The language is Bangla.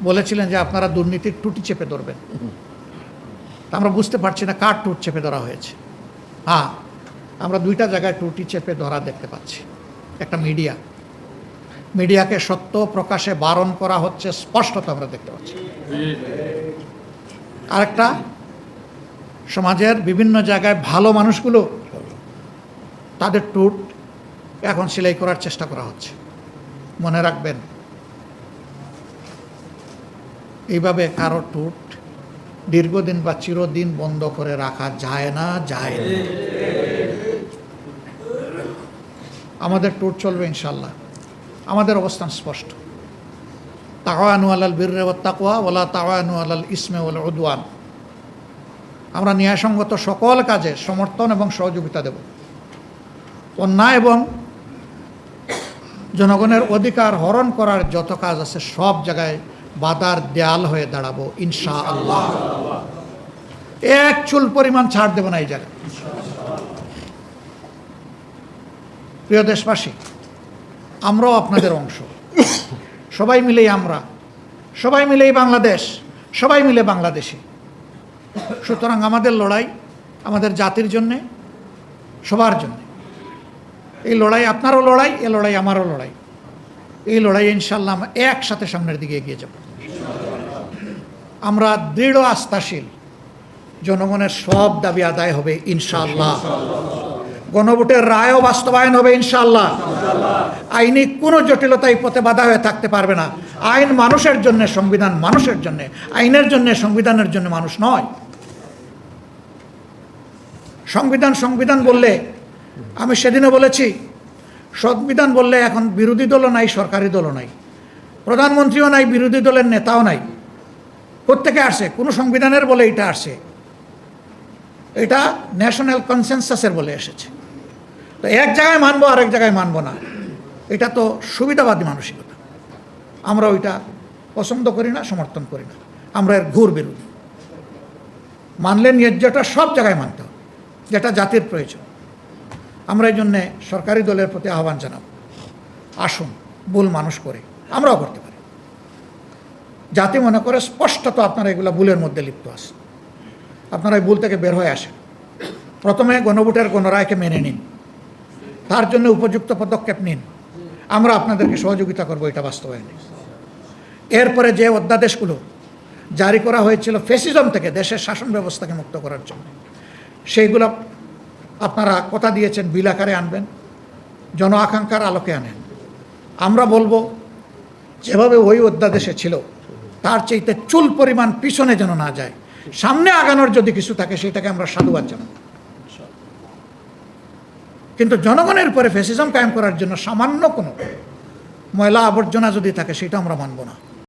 বলেছিলেন যে আপনারা দুর্নীতির টুটি চেপে ধরবেন। আমরা বুঝতে পারছি না কার টুট চেপে ধরা হয়েছে। হ্যাঁ, আমরা দুইটা জায়গায় টুটি চেপে ধরা দেখতে পাচ্ছি। একটা মিডিয়াকে সত্য প্রকাশে বারণ করা হচ্ছে, স্পষ্টত আমরা দেখতে পাচ্ছি। আরেকটা, সমাজের বিভিন্ন জায়গায় ভালো মানুষগুলো তাদের টুট এখন সেলাই করার চেষ্টা করা হচ্ছে। মনে রাখবেন, এইভাবে কারো টুট দীর্ঘদিন বা চিরদিন বন্ধ করে রাখা যায় না। আমাদের টুট চলবে ইনশাল্লাহ। আমাদের অবস্থান স্পষ্ট। তাওয়ানু আলাল বিররি ওয়াত তাকওয়া ওয়ালা তাওয়ানু আলাল ইসমি ওয়াল উদওয়ান। আমরা ন্যায়সঙ্গত সকল কাজে সমর্থন এবং সহযোগিতা দেব। অন্যায় এবং জনগণের অধিকার হরণ করার যত কাজ আছে সব জায়গায় বাধার দেয়াল হয়ে দাঁড়াবো ইনশাআল্লাহ। এক চুল পরিমাণ ছাড় দেব না এই জায়গায়। প্রিয় দেশবাসী, আমরাও আপনাদের অংশ। সবাই মিলেই আমরা, সবাই মিলেই বাংলাদেশ, সবাই মিলে বাংলাদেশি। সুতরাং আমাদের লড়াই আমাদের জাতির জন্যে, সবার জন্যে। এই লড়াই আপনারও লড়াই, এ লড়াই আমারও লড়াই। এই লড়াই ইনশাল্লাহ আমরা একসাথে সামনের দিকে এগিয়ে যাব। আমরা দৃঢ় আস্থাশীল, জনগণের সব দাবি আদায় হবে ইনশাআল্লাহ। গণভোটের রায়ও বাস্তবায়ন হবে ইনশাআল্লাহ। আইনি কোনো জটিলতা এই পথে বাধা হয়ে থাকতে পারবে না। আইন মানুষের জন্য, সংবিধান মানুষের জন্য। আইনের জন্য, সংবিধানের জন্য মানুষ নয়। সংবিধান বললে, আমি সেদিনও বলেছি, সংবিধান বললে এখন বিরোধী দলও নাই, সরকারি দলও নাই, প্রধানমন্ত্রীও নাই, বিরোধী দলের নেতাও নাই। কোত্থেকে আসে? কোনো সংবিধানের বলে এটা আসে। এটা ন্যাশনাল কনসেনসাসের বলে এসেছে। তো এক জায়গায় মানবো, আরেক জায়গায় মানবো না, এটা তো সুবিধাবাদী মানসিকতা। আমরা ওইটা পছন্দ করি না, সমর্থন করি না। আমরা এর ঘোর বিরোধী। মানলে ন্যায্যটা সব জায়গায় মানতে হবে, যেটা জাতির প্রয়োজন। আমরা এই জন্যে সরকারি দলের প্রতি আহ্বান জানাব, আসুন ভুল মানুষ করে, আমরাও করতে পারি। জাতি মনে করে স্পষ্টত আপনারা এগুলো ভুলের মধ্যে লিপ্ত আছেন। আপনারা এই ভুল থেকে বের হয়ে আসেন। প্রথমে গণভোটের গণরায়কে মেনে নিন, তার জন্য উপযুক্ত পদক্ষেপ নিন। আমরা আপনাদেরকে সহযোগিতা করব এটা বাস্তবায়নে। এরপরে যে অধ্যাদেশগুলো জারি করা হয়েছিল ফ্যাসিজম থেকে দেশের শাসন ব্যবস্থাকে মুক্ত করার জন্য, সেইগুলো আপনারা কথা দিয়েছেন বিল আকারে আনবেন, জন আকাঙ্ক্ষার আলোকে আনেন। আমরা বলবো যেভাবে ওই অধ্যাদেশে ছিল তার চাইতে চুল পরিমাণ পিছনে যেন না যায়। সামনে আগানোর যদি কিছু থাকে সেটাকে আমরা সাধুবাদ জানাব। কিন্তু জনগণের উপরে ফ্যাসিজম কায়েম করার জন্য সামান্য কোনো ময়লা আবর্জনা যদি থাকে সেটা আমরা মানব না।